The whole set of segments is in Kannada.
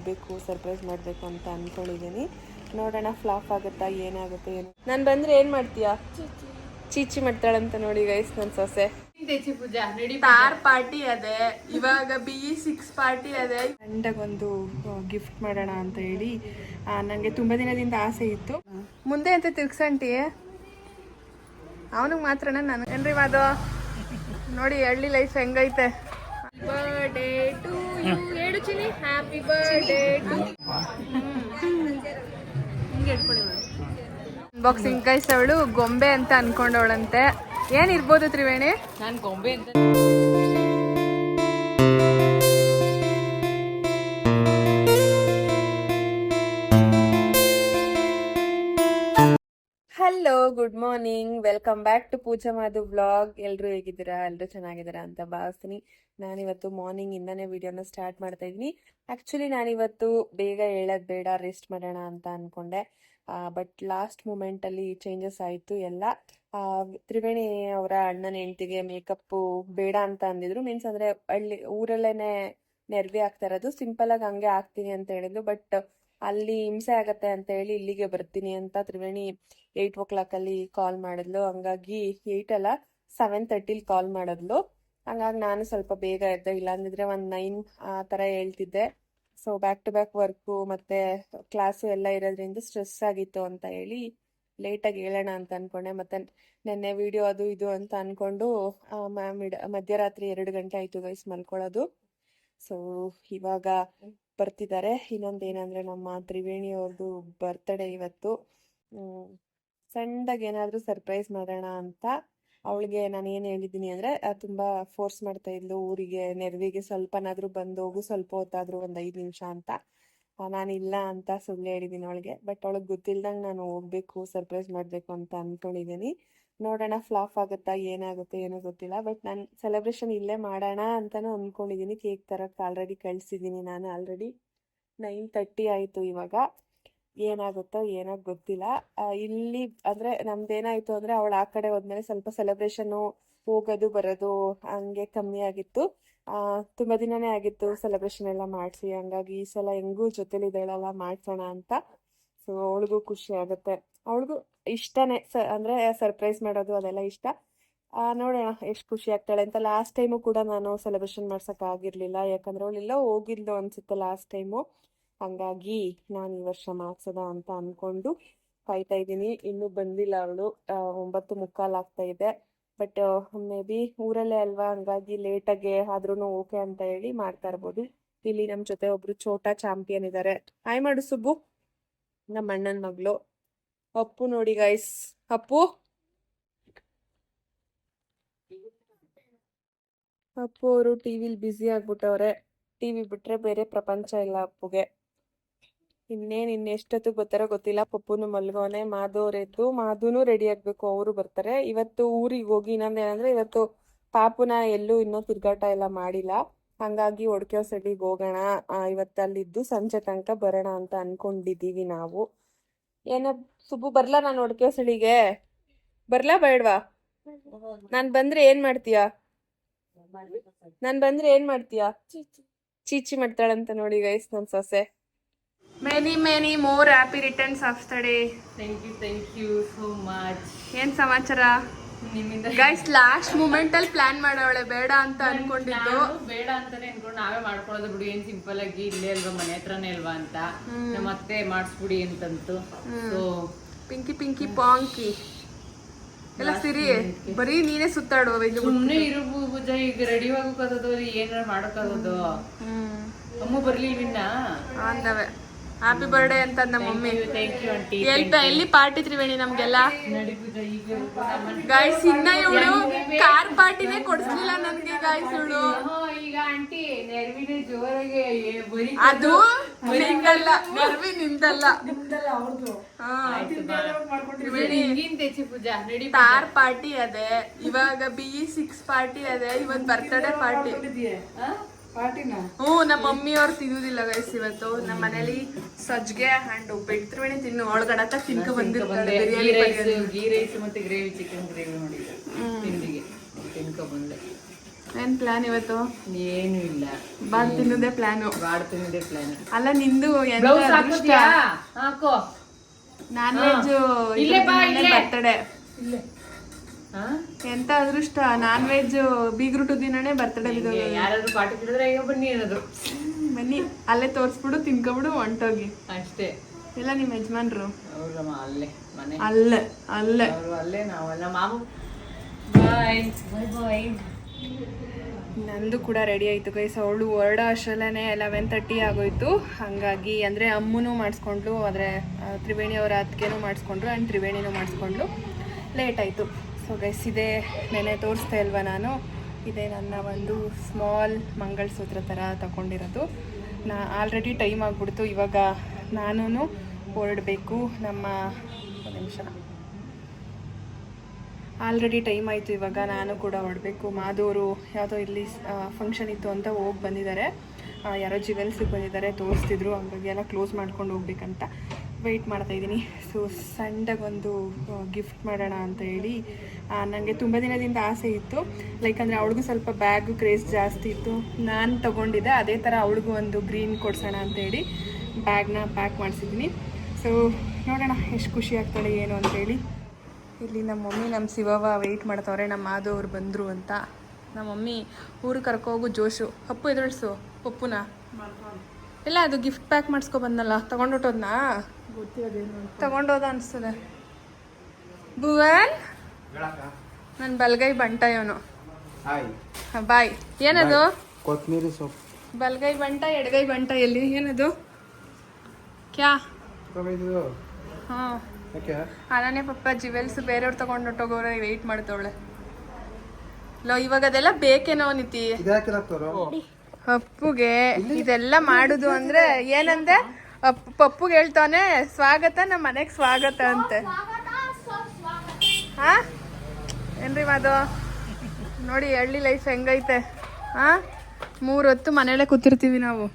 ಹೋಗಬೇಕು, ಸರ್ಪ್ರೈಸ್ ಮಾಡಬೇಕು ಅಂತ ಅಂದ್ಕೊಂಡಿದ್ದೀನಿ. ನೋಡೋಣ ಫ್ಲಾಪ್ ಆಗುತ್ತಾ ಏನಾಗುತ್ತೆ ಏನು. ನಾನು ಬಂದರೆ ಏನು ಮಾಡ್ತೀಯಾ? ಚೀಚಿ ಮಾಡ್ತಾಳಂತ ನೋಡಿ ಗೈಸ್ ನನ್ನ ಸೊಸೆ. ತಾರ್ ಪಾರ್ಟಿ ಅದೇ, ಇವಾಗ BE6 ಪಾರ್ಟಿ ಅದೇ. ಗಂಡಗೊಂದು ಗಿಫ್ಟ್ ಮಾಡೋಣ ಅಂತ ಹೇಳಿ ನನಗೆ ತುಂಬ ದಿನದಿಂದ ಆಸೆ ಇತ್ತು. ಮುಂದೆ ಅಂತ ತಿರ್ಗ್ಸಂಟಿ ಅವನಿಗೆ ಮಾತ್ರನ ನಾನು ಏನ್ರಿ ಮಾದು ನೋಡಿ ಹಳ್ಳಿ ಲೈಫ್ ಹೆಂಗೈತೆ. ಬರ್ಡೇ ಟು ಯು ಹೇಳು ಚಿನಿ, ಹ್ಯಾಪಿ ಬರ್ಡೇ ಟು. ಹಿಂಗೆ ಇಟ್ಕೊಳ್ಳಿ ಬಾಕ್ಸಿಂಗ್ ಗೈಸ್. ಅವಳು ಗೊಂಬೆ ಅಂತ ಅನ್ಕೊಂಡವಳಂತೆ. ಏನಿರ್ಬೋದು ತ್ರಿವೇಣಿ? ನಾನು ಗೊಂಬೆ ಅಂತ. Hello, good morning, welcome back to Pooja Madhu vlog. ಎಲ್ಲರೂ ಹೇಗಿದ್ದೀರಾ? ಎಲ್ಲರೂ ಚೆನ್ನಾಗಿದ್ದೀರಾ ಅಂತ ಭಾವಿಸ್ತೀನಿ. ನಾನಿವತ್ತು ಮಾರ್ನಿಂಗ್ ಇಂದಾನೆ ವಿಡಿಯೋನ ಸ್ಟಾರ್ಟ್ ಮಾಡ್ತಾ ಇದ್ದೀನಿ. ಆ್ಯಕ್ಚುಲಿ ನಾನಿವತ್ತು ಬೇಗ ಹೇಳೋದು ಬೇಡ, ರೆಸ್ಟ್ ಮಾಡೋಣ ಅಂತ ಅಂದ್ಕೊಂಡೆ. ಬಟ್ ಲಾಸ್ಟ್ ಮೂಮೆಂಟಲ್ಲಿ ಚೇಂಜಸ್ ಆಯಿತು ಎಲ್ಲ. ತ್ರಿವೇಣಿ ಅವರ ಅಣ್ಣನ ಹೆಂಡತಿಗೆ ಮೇಕಪ್ಪು ಬೇಡ ಅಂತ ಅಂದಿದ್ರು. ಮೀನ್ಸ್ ಅಂದರೆ ಊರಲ್ಲೇ ನೆರವಿ ಆಗ್ತಾ ಇರೋದು, ಸಿಂಪಲಾಗಿ ಹಂಗೆ ಆಗ್ತೀನಿ ಅಂತ ಹೇಳಿದ್ರು. ಬಟ್ ಅಲ್ಲಿ ಹಿಂಸೆ ಆಗತ್ತೆ ಅಂತ ಹೇಳಿ ಇಲ್ಲಿಗೆ ಬರ್ತೀನಿ ಅಂತ ತ್ರಿವೇಣಿ 8 o'clock ಕಾಲ್ ಮಾಡಿದ್ಲು. ಹಂಗಾಗಿ 8 ಅಲ್ಲ 7:30 ಕಾಲ್ ಮಾಡಿದ್ಲು. ಹಂಗಾಗಿ ನಾನು ಸ್ವಲ್ಪ ಬೇಗ ಎದ್ದೆ, ಇಲ್ಲಾಂದಿದ್ರೆ ಒಂದು 9 ಆ ಥರ ಹೇಳ್ತಿದ್ದೆ. So back to back work ಮತ್ತು ಕ್ಲಾಸು ಎಲ್ಲ ಇರೋದ್ರಿಂದ ಸ್ಟ್ರೆಸ್ ಆಗಿತ್ತು ಅಂತ ಹೇಳಿ ಲೇಟಾಗಿ ಹೇಳೋಣ ಅಂತ ಅಂದ್ಕೊಂಡೆ. ಮತ್ತು ನೆನ್ನೆ ವಿಡಿಯೋ ಅದು ಇದು ಅಂತ ಅಂದ್ಕೊಂಡು ಮಧ್ಯರಾತ್ರಿ 2 ಗಂಟೆ ಆಯಿತು ಗೈಸ್ ಮಲ್ಕೊಳ್ಳೋದು. ಸೊ ಇವಾಗ ಬರ್ತಿದ್ದಾರೆ. ಇನ್ನೊಂದೇನಂದರೆ ನಮ್ಮ ತ್ರಿವೇಣಿ ಅವ್ರದ್ದು ಬರ್ತ್ಡೇ ಇವತ್ತು. ಸಣ್ಣದಾಗಿ ಏನಾದರೂ ಸರ್ಪ್ರೈಸ್ ಮಾಡೋಣ ಅಂತ ಅವಳಿಗೆ ನಾನು ಏನು ಹೇಳಿದ್ದೀನಿ ಅಂದರೆ, ತುಂಬ ಫೋರ್ಸ್ ಮಾಡ್ತಾ ಇದ್ಲು ಊರಿಗೆ ನೆರವಿಗೆ ಸ್ವಲ್ಪನಾದರೂ ಬಂದು ಹೋಗು, ಸ್ವಲ್ಪ ಹೊತ್ತಾದರೂ ಒಂದು 5 ನಿಮಿಷ ಅಂತ. ನಾನು ಇಲ್ಲ ಅಂತ ಸುಳ್ಳು ಹೇಳಿದ್ದೀನಿ ಅವಳಿಗೆ. ಬಟ್ ಅವಳಿಗೆ ಗೊತ್ತಿಲ್ದಂಗೆ ನಾನು ಹೋಗಬೇಕು, ಸರ್ಪ್ರೈಸ್ ಮಾಡಬೇಕು ಅಂತ ಅಂದ್ಕೊಂಡಿದ್ದೀನಿ. ನೋಡೋಣ ಫ್ಲಾಪ್ ಆಗುತ್ತಾ ಏನಾಗುತ್ತೆ ಏನೋ ಗೊತ್ತಿಲ್ಲ. ಬಟ್ ನಾನು ಸೆಲೆಬ್ರೇಷನ್ ಇಲ್ಲೇ ಮಾಡೋಣ ಅಂತಲೂ ಅಂದ್ಕೊಂಡಿದ್ದೀನಿ. ಕೇಕ್ ತರಕ್ಕೆ ಆಲ್ರೆಡಿ ಕಳಿಸಿದ್ದೀನಿ ನಾನು. ಆಲ್ರೆಡಿ 9:30 ಆಯಿತು. ಇವಾಗ ಏನಾಗುತ್ತೋ ಏನೋ ಗೊತ್ತಿಲ್ಲ. ಇಲ್ಲಿ ಅಂದರೆ ನಮ್ದೇನಾಯಿತು ಅಂದರೆ, ಅವಳು ಆ ಕಡೆ ಹೋದ್ಮೇಲೆ ಸ್ವಲ್ಪ ಸೆಲೆಬ್ರೇಷನ್ನು ಹೋಗೋದು ಬರೋದು ಹಂಗೆ ಕಮ್ಮಿ ಆಗಿತ್ತು. ತುಂಬ ದಿನನೇ ಆಗಿತ್ತು ಸೆಲೆಬ್ರೇಷನ್ ಎಲ್ಲ ಮಾಡಿಸಿ. ಹಂಗಾಗಿ ಈ ಸಲ ಹೆಂಗೂ ಜೊತೆಲಿದ್ದಾಳೆಲ್ಲ ಮಾಡಿಸೋಣ ಅಂತ. ಸೊ ಅವಳಿಗೂ ಖುಷಿ ಆಗುತ್ತೆ, ಅವಳಿಗೂ ಇಷ್ಟನೇ ಅಂದರೆ ಸರ್ಪ್ರೈಸ್ ಮಾಡೋದು ಅದೆಲ್ಲ ಇಷ್ಟ. ನೋಡೋಣ ಎಷ್ಟು ಖುಷಿ ಆಗ್ತಾಳೆ ಅಂತ. ಲಾಸ್ಟ್ ಟೈಮು ಕೂಡ ನಾನು ಸೆಲೆಬ್ರೇಷನ್ ಮಾಡ್ಸೋಕ್ಕಾಗಿರಲಿಲ್ಲ, ಯಾಕಂದರೆ ಅವಳೆಲ್ಲ ಹೋಗಿದ್ಲು ಅನಿಸುತ್ತೆ ಲಾಸ್ಟ್ ಟೈಮು. ಹಂಗಾಗಿ ನಾನು ಈ ವರ್ಷ ಮಾಡಿಸೋದ ಅಂತ ಅಂದ್ಕೊಂಡು ಕಾಯ್ತಾ ಇದ್ದೀನಿ. ಇನ್ನೂ ಬಂದಿಲ್ಲ ಅವಳು. 9:45 ಆಗ್ತಾ ಇದೆ. ಬಟ್ ಮೇ ಬಿ ಊರಲ್ಲೇ ಅಲ್ವಾ, ಹಂಗಾಗಿ ಲೇಟಾಗೆ ಆದ್ರೂ ಓಕೆ ಅಂತ ಹೇಳಿ ಮಾಡ್ತಾ ಇರ್ಬೋದು. ಇಲ್ಲಿ ನಮ್ಮ ಜೊತೆ ಒಬ್ರು ಛೋಟಾ ಚಾಂಪಿಯನ್ ಇದ್ದಾರೆ. ಹಾಯ್ ಮಾಡು ಸುಬ್ಬು, ನಮ್ಮ ಅಣ್ಣನ ಮಗಳು. ಅಪ್ಪು ನೋಡಿ ಗೈಸ್, ಅಪ್ಪು ಅವರು ಟಿವಿಲಿ ಬ್ಯುಸಿ ಆಗ್ಬಿಟ್ಟವ್ರೆ. ಟಿವಿ ಬಿಟ್ರೆ ಬೇರೆ ಪ್ರಪಂಚ ಇಲ್ಲ ಅಪ್ಪುಗೆ. ಇನ್ನೆಷ್ಟೊತ್ತಿಗೆ ಬರ್ತಾರೋ ಗೊತ್ತಿಲ್ಲ. ಪಪ್ಪುನು ಮಲ್ಗೋನೆ, ಮಾಧು ಅವರೆದ್ದು, ಮಾಧುನು ರೆಡಿ ಆಗಬೇಕು, ಅವರು ಬರ್ತಾರೆ. ಇವತ್ತು ಊರಿಗೆ ಹೋಗಿ ಇನ್ನೊಂದೇನಂದ್ರೆ, ಇವತ್ತು ಪಾಪುನ ಎಲ್ಲೂ ಇನ್ನೂ ತಿರ್ಗಾಟ ಎಲ್ಲ ಮಾಡಿಲ್ಲ. ಹಂಗಾಗಿ ಒಡ್ಕೆ ಸಡಿಗೆ ಹೋಗೋಣ, ಇವತ್ತು ಅಲ್ಲಿದ್ದು ಸಂಜೆ ತನಕ ಬರೋಣ ಅಂತ ಅನ್ಕೊಂಡಿದ್ದೀವಿ ನಾವು. ಏನೋ ಸುಬ್ಬು ಬರ್ಲಾ? ನಾನು ಒಡ್ಕೆ ಸಡಿಗೆ ಬರ್ಲಾ ಬೇಡವಾ? ನಾನು ಬಂದ್ರೆ ಏನ್ ಮಾಡ್ತೀಯಾ? ಚೀಚಿ ಮಾಡ್ತಾಳಂತ ನೋಡಿ ಗೈಸ್ ನನ್ನ ಸೊಸೆ. Many more happy returns of the day. Thank you so much. ಏನ್ ಸಮಾಚಾರ ನಿಮ್ಮಿಂದ ಗೈಸ್? ಲಾಸ್ಟ್ ಮೂಮೆಂಟ್ ಅಲ್ಲಿ ಪ್ಲಾನ್ ಮಾಡೋಳೆ, ಬೇಡ ಅಂತ ಅನ್ಕೊಂಡಿದ್ದು. ಬೇಡ ಅಂತಾನೆ ಅನ್ಕೊಂಡು ನಾವೇ ಮಾಡ್ಕೊಳ್ಳೋದು ಬಿಡು, ಏನ್ ಸಿಂಪಲ್ ಆಗಿ ಇಲ್ಲೇ ಅಲ್ವಾ, ಮನೆ ಹತ್ರನೇ ಅಲ್ವಾ ಅಂತ ನಮ್ಮ ಅತ್ತೆ ಮಾಡಿಸ್ಬಿಡಿ ಅಂತಂತು. ಸೊ ಪಿಂಕಿ ಪಾಂಕಿ ಎಲ್ಲ ಸಿರಿ ಬರೀ ನೀನೇ ಸುತ್ತಾಡುವ. ಸುಮ್ನೆ ಇರು ಪೂಜ, ಈಗ ರೆಡಿ ಆಗೋದು ಏನಾರ ಮಾಡೋಕ್ಕಾಗೋದು. ಅಮ್ಮ ಬರ್ಲಿಲ್ವಿನ್ನ ಅಂದವೆ ಹ್ಯಾಪಿ ಬರ್ಡೇ ಅಂತ ನಮ್ಮ ಮಮ್ಮಿ. Thank you aunty. ಎಲ್ಲಿ ಪಾರ್ಟಿ ತ್ರಿವೇಣಿ ನಮ್ಗೆಲ್ಲ ನಡಿ ಪೂಜಾ. ಈಗ ಗಾಯ್ಸ್ ಇನ್ನ ಇವಳು ಕಾರ್ ಪಾರ್ಟಿನೇ ಕೊಡ್ಸ್ಲಿಲ್ಲ ನನ್ಗೆ ಗಾಯ್ಸ್. ಇವಳು ಈಗ ಆಂಟಿ ನೆರವಿನ ಜೋರಾಗಿ ಅದು ನಿಂದಲ್ಲ, ನೆರವಿ ನಿಂದಲ್ಲ, ಪೂಜಾ. ನಡಿ ಕಾರ್ ಪಾರ್ಟಿ ಅದೇ, ಇವಾಗ BE6 ಪಾರ್ಟಿ ಅದೇ, ಇವತ್ತು ಬರ್ತಡೇ ಪಾರ್ಟಿ. ನಮ್ಮ ಮಮ್ಮಿ ಅವ್ರು ತಿನ್ನುದಿಲ್ಲ ಗೈಸ್ ಇವತ್ತು. ನಮ್ಮ ಮನೇಲಿ ಸಜ್ಜಿಗೆ ಅಂಡ್ ಉಪ್ಪಿಟ್ಟು. ತ್ರಿವೇಣಿ ತಿನ್ನು, ಒಳಗಡೆ ತಿನ್ಕ ಬಂದಿರ್ತಾರೆ. ಗೀ ರೈಸ್ ಮತ್ತೆ ಗ್ರೇವಿ, ಚಿಕನ್ ಗ್ರೇವಿ ನೋಡಿ ತಿಂಡಿಗೆ ತಿನ್ಕ ಬಂದೆ. ಏನ್ ಪ್ಲಾನ್ ಇವತ್ತು? ಏನು ಇಲ್ಲ, ಬಾಡ್ ತಿನ್ನೋದೇ ಪ್ಲಾನು. ಬಾಡ್ ತಿನ್ನೋದೇ ಪ್ಲಾನ್. ಅಲ್ಲ ನಿಂದು ಬ್ಲೌಸ್ ಹಾಕೋತಿಯಾ? ಹಾಕೋ. ನಾನ್ ವೆಜ್ ಇಲ್ಲೇ ಬಾ, ಇಲ್ಲೇ. ಬರ್ತಡೆ. ಇಲ್ಲೇ. ಹಾ? ಎಂತ ಅದೃಷ್ಟ, ನಾನ್ ವೆಜ್ ಬೀಗ್ರುಟು ದಿನನೇ ಬರ್ತಡೆ ಬಿದ್ದೋದು. ಯಾರಾದ್ರೂ ಪಾರ್ಟಿ ಬಿಡಿದ್ರೆ ಅಯ್ಯೋ ಬನ್ನಿ ಅನ್ನೋದು. ಬನ್ನಿ ಅಲ್ಲೇ ತೋರ್ಸ್ಬಿಡು, ತಿನ್ಕೊಬಿಡು, ಹೊಂಟೋಗಿ ಅಷ್ಟೇ. ಇಲ್ಲ ನಿಮ್ಮ ಯಜಮಾನ್ರು ಅವ್ರಮ್ಮ ಅಲ್ಲೇ ಮನೆ ಅಲ್ಲೇ ಅಲ್ಲೇ ಅವರು ಅಲ್ಲೇ, ನಾವು ನಮ್ಮ ಮಾಮು. ಬಾಯ್ ಬಾಯ್ ಬಾಯ್. ನಂದು ಕೂಡ ರೆಡಿ ಆಯಿತು ಗೈಸ್. ಅವಳು ಹೊರಡೋ ಅಷ್ಟರಲ್ಲೇ 11:30 ಆಗೋಯ್ತು. ಹಾಗಾಗಿ ಅಂದರೆ ಅಮ್ಮನೂ ಮಾಡಿಸ್ಕೊಂಡ್ಲು, ಆದರೆ ತ್ರಿವೇಣಿ ಅವರ ಅತ್ತಿಗೆನೂ ಮಾಡಿಸ್ಕೊಂಡ್ರು ಆ್ಯಂಡ್ ತ್ರಿವೇಣಿನೂ ಮಾಡಿಸ್ಕೊಂಡ್ಲು. ಲೇಟ್ ಆಯಿತು. ಸೊ ಗೈಸ್, ಇದೇ ನೆನೆ ತೋರಿಸ್ತಾ ಇಲ್ವಾ ನಾನು, ಇದೇ ನನ್ನ ಒಂದು ಸ್ಮಾಲ್ ಮಂಗಳಸೂತ್ರ ಥರ ತಗೊಂಡಿರೋದು. ಆಲ್ರೆಡಿ ಟೈಮ್ ಆಗಿಬಿಡ್ತು. ಇವಾಗ ನಾನು ಹೊರಡಬೇಕು. ಒಂದು ನಿಮಿಷ, ಆಲ್ರೆಡಿ ಟೈಮ್ ಆಯಿತು. ಇವಾಗ ನಾನು ಕೂಡ ಹೊರಡಬೇಕು. ಮಾದವರು ಯಾವುದೋ ಇಲ್ಲಿ ಫಂಕ್ಷನ್ ಇತ್ತು ಅಂತ ಹೋಗಿ ಬಂದಿದ್ದಾರೆ. ಯಾರೋ ಜ್ಯುವೆಲ್ಸಿಗೆ ಬಂದಿದ್ದಾರೆ, ತೋರಿಸ್ತಿದ್ರು. ಹಂಗಾಗಿ ಎಲ್ಲ ಕ್ಲೋಸ್ ಮಾಡ್ಕೊಂಡು ಹೋಗ್ಬೇಕಂತ ವೆಯ್ಟ್ ಮಾಡ್ತಾಯಿದ್ದೀನಿ. ಸೊ ಸಣ್ಣಗೊಂದು ಗಿಫ್ಟ್ ಮಾಡೋಣ ಅಂತ ಹೇಳಿ ನನಗೆ ತುಂಬ ದಿನದಿಂದ ಆಸೆ ಇತ್ತು. ಲೈಕ್ ಅಂದರೆ ಅವಳಿಗೂ ಸ್ವಲ್ಪ ಬ್ಯಾಗು ಕ್ರೇಜ್ ಜಾಸ್ತಿ ಇತ್ತು. ನಾನು ತೊಗೊಂಡಿದ್ದೆ ಅದೇ ಥರ ಅವಳಿಗೂ ಒಂದು ಗ್ರೀನ್ ಕೊಡ್ಸೋಣ ಅಂತೇಳಿ ಬ್ಯಾಗ್ನ ಪ್ಯಾಕ್ ಮಾಡಿಸಿದ್ದೀನಿ. ಸೊ ನೋಡೋಣ ಎಷ್ಟು ಖುಷಿ ಆಗ್ತಾಳೆ ಏನು ಅಂತೇಳಿ. ಇಲ್ಲಿ ನಮ್ಮ ಮಮ್ಮಿ ನಮ್ಮ ಶಿವವ ವೆಯ್ಟ್ ಮಾಡ್ತವ್ರೆ, ನಮ್ಮ ಮಾಧವ್ರು ಬಂದರು ಅಂತ. ನಮ್ಮ ಮಮ್ಮಿ ಊರಿಗೆ ಕರ್ಕೋಗು ಜೋಶು. ಪಪ್ಪು ಎದುರಿಸು, ಪಪ್ಪುನ ಇಲ್ಲ, ಅದು ಗಿಫ್ಟ್ ಪ್ಯಾಕ್ ಮಾಡಿಸ್ಕೊ ಬಂದಲ್ಲ, ತೊಗೊಂಡೋಟೋದ್ನಾ? ತೊಗೊಂಡೋದ ಅನಿಸ್ತದೆ. ಭುವನ್, ನನ್ನ ಬಲ್ಗೈ ಬಂಟ ಇವನು. ಬಾಯ್. ಏನದು? ಕೊತ್ತಂಬರಿ ಸೊಪ್ಪು. ಬಲ್ಗೈ ಬಂಟ, ಎಡಗೈ ಬಂಟ ಎಲ್ಲಿ? ಏನದು? ಕ್ಯಾ? ಹಾಂ, ಅನನ್ಯ ಪಪ್ಪ ಜ್ಯುವೆಲ್ಸ್ ಬೇರೆಯವ್ರು ತೊಗೊಂಡೋಗೋರೆ ವೆಯ್ಟ್ ಮಾಡ್ತವಳೆ. ಲೋ, ಇವಾಗ ಅದೆಲ್ಲ ಬೇಕೇನೋ ನಿತಿ ಪಪ್ಪುಗೆ ಇದೆಲ್ಲ ಮಾಡುದು ಅಂದ್ರೆ ಏನಂದೆ? ಪಪ್ಪುಗೆ ಹೇಳ್ತಾನೆ ಸ್ವಾಗತ, ನಮ್ಮ ಮನೆಗೆ ಸ್ವಾಗತ ಅಂತೆ. ಹಾ ಏನ್ರಿ ಮಾದು, ನೋಡಿ ಹಳ್ಳಿ ಲೈಫ್ ಹೆಂಗೈತೆ. ಹಾ, 3 ಹೊತ್ತು ಮನೇಲೆ ಕೂತಿರ್ತೀವಿ ನಾವು.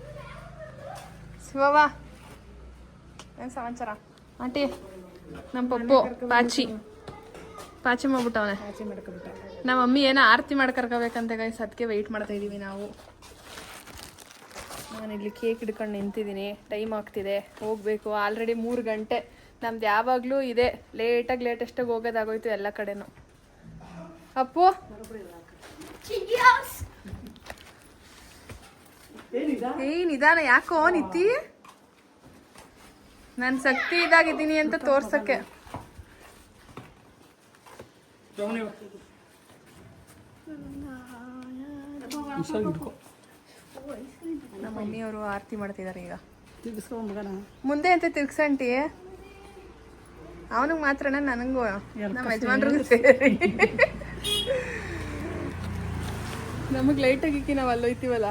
ಶಿವವ್ವ, ಏನು ಸಮಾಚಾರ? ಆಂಟಿ, ನಮ್ಮ ಪಪ್ಪು ಪಾಚಿ ಮಾಡ್ಬಿಟ್ಟವನೆ. ನಮ್ಮ ಮಮ್ಮಿ ಏನೋ ಆರತಿ ಮಾಡ್ಕರ್ಕೋಬೇಕಂತ ಗೈಸ್, ಅದಕ್ಕೆ ವೆಯ್ಟ್ ಮಾಡ್ತಾ ಇದ್ದೀವಿ ನಾವು. ನಾನಿಲ್ಲಿ ಕೇಕ್ ಹಿಡ್ಕೊಂಡು ನಿಂತಿದ್ದೀನಿ. ಟೈಮ್ ಆಗ್ತಿದೆ, ಹೋಗಬೇಕು. ಆಲ್ರೆಡಿ 3 ಗಂಟೆ. ನಮ್ದು ಯಾವಾಗಲೂ ಇದೆ, ಲೇಟೆಸ್ಟಾಗಿ ಹೋಗೋದಾಗೋಯ್ತು ಎಲ್ಲ ಕಡೆನೂ. ಅಪ್ಪು, ನಿಧಾನ ಯಾಕೋ ನಿತಿ? ನಾನು ಶಕ್ತಿ ಇದಾಗಿದ್ದೀನಿ ಅಂತ ತೋರ್ಸಕ್ಕೆ. ನಮ್ಮ ಮಮ್ಮಿಯವರು ಆರತಿ ಮಾಡ್ತಿದ್ದಾರೆ ಈಗ. ಮುಂದೆ ಅಂತ ತಿರ್ಗ್ಸಂಟಿ ಅವನಿಗೆ ಮಾತ್ರನ, ನನಗೂ ನಮ್ಮ ಯಜಮಾನ್ರಿಗೂ ಸೇರಿ. ನಮಗೆ ಲೈಟಾಗಿ ನಾವು ಅಲ್ಲೋಯ್ತೀವಲ್ಲ,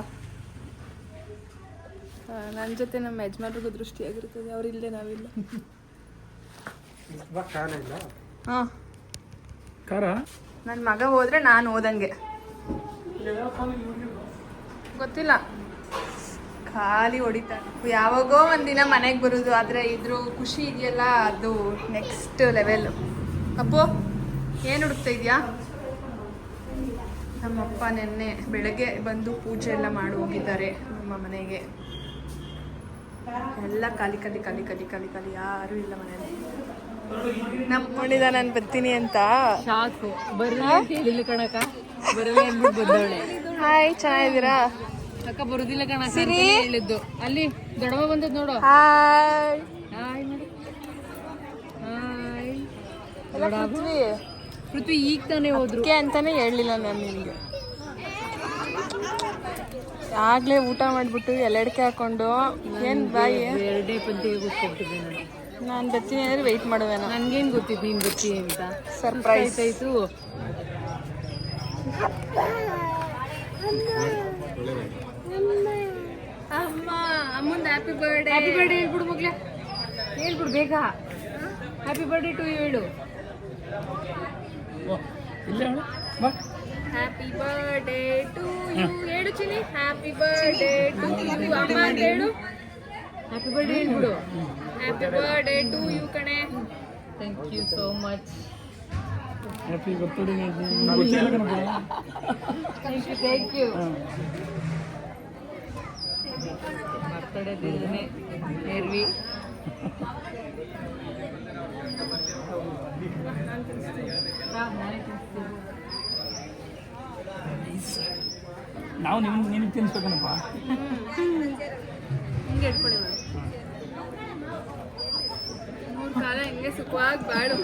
ನನ್ನ ಜೊತೆ ನಮ್ಮ ಯಜಮಾನ್ರಿಗೂ ದೃಷ್ಟಿಯಾಗಿರ್ತದೆ. ಅವ್ರಿಲ್ಲದೆ ನಾವಿಲ್ಲ. ಹಾಂ, ನನ್ನ ಮಗ ಹೋದ್ರೆ ನಾನು ಹೋದಂಗೆ. ಗೊತ್ತಿಲ್ಲ, ಖಾಲಿ ಹೊಡಿತಾನೆ. ಯಾವಾಗೋ ಒಂದಿನ ಮನೆಗೆ ಬರೋದು, ಆದರೆ ಇದ್ರ ಖುಷಿ ಇದೆಯಲ್ಲ, ಅದು ನೆಕ್ಸ್ಟ್ ಲೆವೆಲ್. ಅಪ್ಪು, ಏನು ಹುಡುಕ್ತಾ ಇದೆಯಾ? ನಮ್ಮಪ್ಪ ನೆನ್ನೆ ಬೆಳಗ್ಗೆ ಬಂದು ಪೂಜೆ ಎಲ್ಲ ಮಾಡಿ ಹೋಗಿದ್ದಾರೆ ನಮ್ಮ ಮನೆಗೆ. ಎಲ್ಲ ಖಾಲಿ ಖಾಲಿ ಖಾಲಿ ಖಾಲಿ ಖಾಲಿ ಖಾಲಿ, ಯಾರೂ ಇಲ್ಲ ಮನೇಲಿ. ನಮ್ಮ ನೋಡಿದ ನಾನು ಬರ್ತೀನಿ ಅಂತ. ಹಾಯ್, ಚೆನ್ನಾಗಿದ್ದೀರಾ? ಅಕ್ಕ ಬರುದಿಲ್ಲ ಕಣ, ಸಿರಿ ಹೇಳಿದ್ದು. ಅಲ್ಲಿ ದೊಡ್ಡವ ಬಂದದ್ ನೋಡು. ಹಾಯ್ ಹಾಯ್ ಮಾಡಿ. ಹಾಯ್. ಪೃಥ್ವಿ ಈಗ ತಾನೇ ಹೋದ್ರು ಅಂತಾನೆ ಹೇಳಲಿಲ್ಲ ನಾನು ನಿಮಗೆ. ಆಗ್ಲೇ ಊಟ ಮಾಡಿಬಿಟ್ಟು ಎಲ್ಲೆಡ್ಕೆ ಹಾಕೊಂಡು ಏನು ಬಾಯಿ 2ನೇ ಪಂಕ್ತಿಗೆ ಕೂತ್ಕೊಬಿಟ್ಟಿದ್ದೆ ನಾನು ಬರ್ತೀನಿ ಅಂದರೆ ವೆಯ್ಟ್ ಮಾಡುವೇನೋ. ನನ್ಗೇನು ಗೊತ್ತಿತ್ತು ನೀನು ಬರ್ತೀನಿ ಅಂತ. ಸರ್ಪ್ರೈಸ್ ಆಯ್ತು. ಅಮ್ಮ, ಅಮ್ಮಂದು ಹ್ಯಾಪಿ ಬರ್ಡೇ. ಹ್ಯಾಪಿ ಬರ್ಡೇ ಹೇಳ್ಬಿಡು ಮಗ್ಲೆ, ಹೇಳ್ಬಿಡು ಬೇಗ. ಹ್ಯಾಪಿ ಬರ್ಡೇ ಟು ಯು ಹೇಳು. ಹ್ಯಾಪಿ ಬರ್ಡೇ ಟು ಯು ಹೇಳು ಚಿನಿ. ಹ್ಯಾಪಿ ಬರ್ಡೇ ಟು ಯು ಅಮ್ಮ ಅಂತ ಹೇಳು. ಹ್ಯಾಪಿ ಬರ್ಡೇ ಹೇಳ್ಬಿಡು. ಹ್ಯಾಪಿ ಬರ್ಡೇ ಟು ಯು ಕಣೆ. Thank you so much. Happy birthday ಗೊತ್ತಿಲ್ಲ ಕಣಪ್ಪ. ಥ್ಯಾಂಕ್ ಯು ಬರ್ತಡೇ ದಿನನೇ ನಿರ್ವಿ ನಾವು ನಿನಗೆ ತಿನ್ಸ್ಬೇಕನಪ್ಪ. ಹಿಂಗೆ ಇಟ್ಕೊಳ್ಳಿ ಮೇಡಮ್. 3 ಕಾಲ ಹಿಂಗೆ ಸುಖವಾಗಿ ಬಾಳು.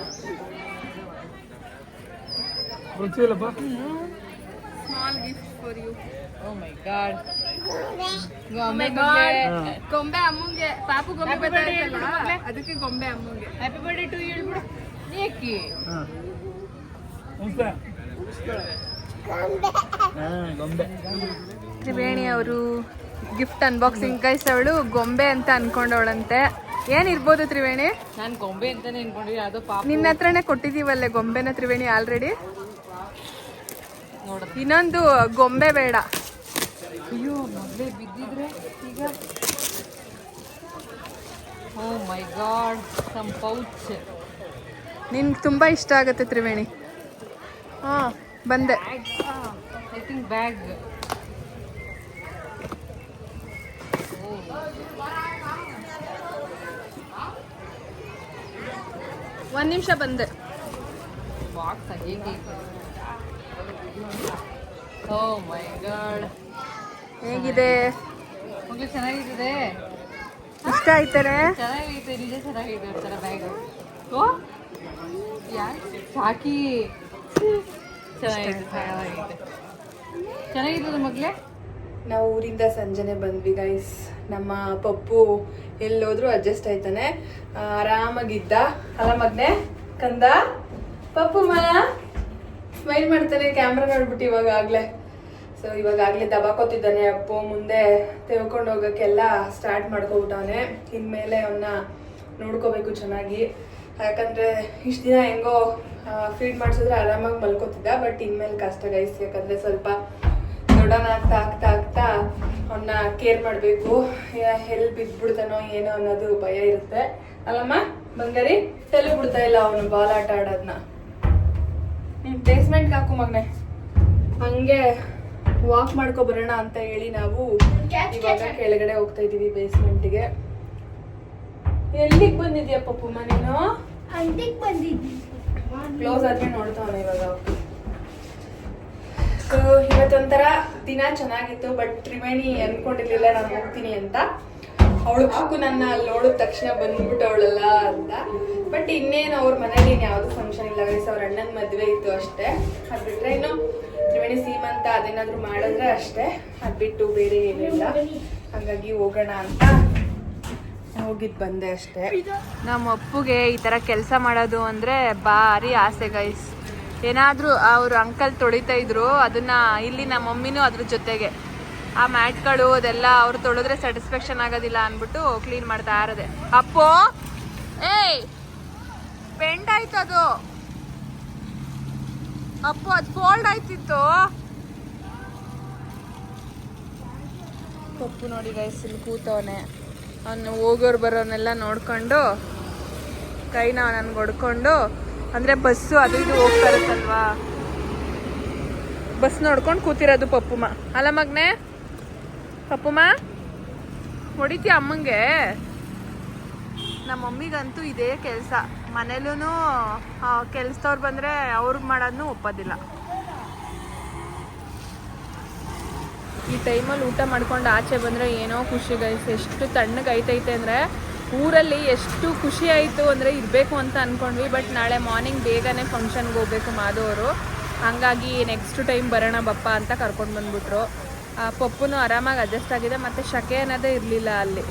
ಗೊತ್ತಿಲ್ಲಪ್ಪ. Small gift for you. Oh my god ಗೊಂಬೆ ಅಮ್ಮಂಗೆ ಪಾಪು ಗೊಂಬೆ ಬರ್ತಾಯಿಲ್ಲ ಅದಕ್ಕೆ ಗೊಂಬೆ ಅಮ್ಮಂಗೆ. ಹ್ಯಾಪಿ ಬರ್ಡೇ ಟು ಯು ಹೇಳ್ಬಿಡು. ಏಕೆ ಹಾಂ ಗೊಂಬೆ. ತ್ರಿವೇಣಿ ಅವರು ಗಿಫ್ಟ್ ಅನ್ಬಾಕ್ಸಿಂಗ್ ಗೈಸ್. ಅವಳು ಗೊಂಬೆ ಅಂತ ಅನ್ಕೊಂಡವಳಂತೆ. ಏನಿರ್ಬೋದು ತ್ರಿವೇಣಿ? ನಾನು ಗೊಂಬೆ ಅಂತಾನೆ ಅನ್ಕೊಂಡಿದ್ದೆ. ಅದು ಪಾಪ ನಿನ್ನ ಹತ್ರನೇ ಕೊಟ್ಟಿದ್ದೀವಲ್ಲೇ ಗೊಂಬೆನ ತ್ರಿವೇಣಿ ಆಲ್ರೆಡಿ. ನೋಡ ಇನ್ನೊಂದು ಗೊಂಬೆ ಬೇಡ. ಅಯ್ಯೋ ಮೊದಲೇ ಬಿದ್ದಿದ್ರೆ ಈಗ. ಓ ಮೈ ಗಾಡ್ ಸಮ್ ಪೌಚ್. ನಿನ್ಗೆ ತುಂಬ ಇಷ್ಟ ಆಗುತ್ತೆ ತ್ರಿವೇಣಿ. ಹಾಂ ಬಂದೆ. I think bag. ಒಂದು ನಿಮಿಷ ಬಂದೆ. ಬಾಕ್ಸ್ ಹೇಗೆ? ಓ ಮೈ ಗಾಡ್ ಹೇಗಿದೆ? ಮಗ್ಳು ಚೆನ್ನಾಗಿದೆ. ಇಷ್ಟ ಆಯ್ತಾರೆ? ಚೆನ್ನಾಗೈತೆ ನಿಜ ಚೆನ್ನಾಗಿದೆ ಒಂಥರ ಬ್ಯಾಗ್. ಓ ಯಾಕೆ ಸಾಕಿ ಚೆನ್ನಾಗಿದೆ ಚೆನ್ನಾಗಿದೆ ಮಗ್ಲೆ. ನಾವು ಊರಿಂದ ಸಂಜೆನೆ ಬಂದ್ವಿ ಗೈಸ್. ನಮ್ಮ ಪಪ್ಪು ಎಲ್ಲೋದ್ರೂ ಅಡ್ಜಸ್ಟ್ ಆಯ್ತಾನೆ, ಆರಾಮಾಗಿದ್ದ. ಅಲ್ಲ ಮಗ್ನೆ ಕಂದ ಪಪ್ಪು ಸ್ಮೈಲ್ ಮಾಡ್ತಾನೆ ಕ್ಯಾಮ್ರಾ ನೋಡ್ಬಿಟ್ಟು ಇವಾಗಲೇ. ಸೊ ಇವಾಗಲೇ ದಬಾಕೋತಿದ್ದಾನೆ. ಅಪ್ಪು ಮುಂದೆ ತೆಗೆದುಕೊಂಡು ಹೋಗೋಕ್ಕೆಲ್ಲ ಸ್ಟಾರ್ಟ್ ಮಾಡ್ಕೊಬಿಟ್ಟವನೆ. ಇನ್ಮೇಲೆ ಅವನ್ನ ನೋಡ್ಕೋಬೇಕು ಚೆನ್ನಾಗಿ. ಯಾಕಂದರೆ ಇಷ್ಟು ದಿನ ಹೆಂಗೋ ಫೀಡ್ ಮಾಡಿಸಿದ್ರೆ ಆರಾಮಾಗಿ ಮಲ್ಕೋತಿದ್ದ. ಬಟ್ ಇನ್ಮೇಲೆ ಕಷ್ಟ ಗೈಸ್. ಯಾಕಂದರೆ ಸ್ವಲ್ಪ ದೊಡ್ಡನ ಆಗ್ತಾ ಅವನ್ನ ಕೇರ್ ಮಾಡಬೇಕು. ಎಲ್ಲಿ ಬಿದ್ದುಬಿಡ್ತಾನೋ ಏನೋ ಅನ್ನೋದು ಭಯ ಇರುತ್ತೆ ಅಲ್ಲಮ್ಮ ಬಂಗಾರಿ? ತಲೆ ಬಿಡ್ತಾ ಇಲ್ಲ ಅವನು ಬಾಲ್ ಆಟ ಆಡೋದನ್ನ. ಬೇಸ್ಮೆಂಟ್ಗೆ ಹಾಕು ಮಗನೆ. ಹಂಗೆ ವಾಕ್ ಮಾಡ್ಕೊ ಬರೋಣ ಅಂತ ಹೇಳಿ ನಾವು ಇವಾಗ ಕೆಳಗಡೆ ಹೋಗ್ತಾ ಇದೀವಿ ಬೇಸ್ಮೆಂಟ್ಗೆ. ಎಲ್ಲಿಗೆ ಬಂದಿದ್ಯಾ ಪಪ್ಪುಮ್ಮ ನೀನು? ಕ್ಲೋಸ್ ಆದ್ರೆ ನೋಡ್ತಾವನೆ ಇವಾಗ. ಸೊ ಇವತ್ತೊಂಥರ ದಿನ ಚೆನ್ನಾಗಿತ್ತು. ಬಟ್ ತ್ರಿವೇಣಿ ಅನ್ಕೊಂಡಿರ್ಲಿಲ್ಲ ನಾನು ಹೋಗ್ತೀನಿ ಅಂತ. ಅವಳು ನನ್ನ ಅಲ್ಲಿ ನೋಡಿದ ತಕ್ಷಣ ಬಂದ್ಬಿಟ್ಟವಳಲ್ಲ ಅಂತ. ಬಟ್ ಇನ್ನೇನು ಅವ್ರ ಮನೇಲಿ ಯಾವ್ದು ಫಂಕ್ಷನ್ ಇಲ್ಲ ಗೈಸ್. ಅವ್ರ ಅಣ್ಣನ ಮದುವೆ ಇತ್ತು ಅಷ್ಟೇ. ಅದ್ ಬಿಟ್ರೆ ಇನ್ನು ತ್ರಿವೇಣಿ ಸೀಮಂತ ಅದೇನಾದ್ರು ಮಾಡಿದ್ರೆ ಅಷ್ಟೇ. ಅದ್ ಬಿಟ್ಟು ಬೇರೆ ಏನಿಲ್ಲ. ಹಂಗಾಗಿ ಹೋಗೋಣ ಅಂತ ಹೋಗಿದ್ ಬಂದೆ ಅಷ್ಟೇ. ನಮ್ಮ ಅಪ್ಪುಗೆ ಈ ತರ ಕೆಲಸ ಮಾಡೋದು ಅಂದ್ರೆ ಭಾರಿ ಆಸೆ ಗೈಸ್. ಏನಾದ್ರೂ ಅವ್ರ ಅಂಕಲ್ ತೊಳಿತಾ ಇದ್ರು ಅದನ್ನ ಇಲ್ಲಿ ನಮ್ಮ ಮಮ್ಮಿನೂ ಅದ್ರ ಜೊತೆಗೆ ಆ ಮ್ಯಾಟ್ಗಳು ಅದೆಲ್ಲ ಅವ್ರು ತೊಳೆದ್ರೆ ಸ್ಯಾಟಿಸ್ಫ್ಯಾಕ್ಷನ್ ಆಗೋದಿಲ್ಲ ಅಂದ್ಬಿಟ್ಟು ಕ್ಲೀನ್ ಮಾಡ್ತಾ ಇರೋದೆ. ಅಪ್ಪೋ ಏಯ್ ಪೆಂಡ್ ಆಯ್ತು ಅದು. ಅಪ್ಪು ಅದು ಫೋಲ್ಡ್ ಆಯ್ತಿತ್ತು. ಪಪ್ಪು ನೋಡಿ ಗೈಸ್ ಇಲ್ಲಿ ಕೂತವನೆ. ಅವನು ಹೋಗೋರು ಬರೋನೆಲ್ಲ ನೋಡ್ಕೊಂಡು ಕೈನ ನನ್ಗೆ ಹೊಡ್ಕೊಂಡು, ಅಂದರೆ ಬಸ್ಸು ಅದು ಇದು ಹೋಗ್ತಾ ಇರುತ್ತಲ್ವಾ, ಬಸ್ ನೋಡ್ಕೊಂಡು ಕೂತಿರೋದು ಪಪ್ಪುಮ್ಮ. ಅಲ್ಲ ಮಗ್ನೆ ಪಪ್ಪುಮ್ಮ ಹೊಡಿತೀಯ ಅಮ್ಮಂಗೆ? ನಮ್ಮ ಮಮ್ಮಿಗಂತೂ ಇದೇ ಕೆಲಸ. ಮನೇಲೂ ಕೆಲ್ಸದವ್ರು ಬಂದರೆ ಅವ್ರಿಗೆ ಮಾಡೋದನ್ನೂ ಒಪ್ಪೋದಿಲ್ಲ. ಈ ಟೈಮಲ್ಲಿ ಊಟ ಮಾಡ್ಕೊಂಡು ಆಚೆ ಬಂದರೆ ಏನೋ ಖುಷಿ ಗೈಸ್. ಎಷ್ಟು ತಣ್ಣಗೈತೈತೆ ಅಂದರೆ ಊರಲ್ಲಿ ಎಷ್ಟು ಖುಷಿ ಆಯಿತು ಅಂದರೆ ಇರಬೇಕು ಅಂತ ಅಂದ್ಕೊಂಡ್ವಿ. ಬಟ್ ನಾಳೆ ಮಾರ್ನಿಂಗ್ ಬೇಗನೆ ಫಂಕ್ಷನ್ಗೆ ಹೋಗ್ಬೇಕು ಮಾಧವರು. ಹಾಗಾಗಿ ನೆಕ್ಸ್ಟ್ ಟೈಮ್ ಬರೋಣ ಬಪ್ಪ ಅಂತ ಕರ್ಕೊಂಡು ಬಂದ್ಬಿಟ್ರು. ಪಪ್ಪುನು ಆರಾಮಾಗಿ ಅಡ್ಜಸ್ಟ್ ಆಗಿದೆ. ಮತ್ತು ಶಕೆ ಅನ್ನೋದೇ ಇರಲಿಲ್ಲ ಅಲ್ಲಿ.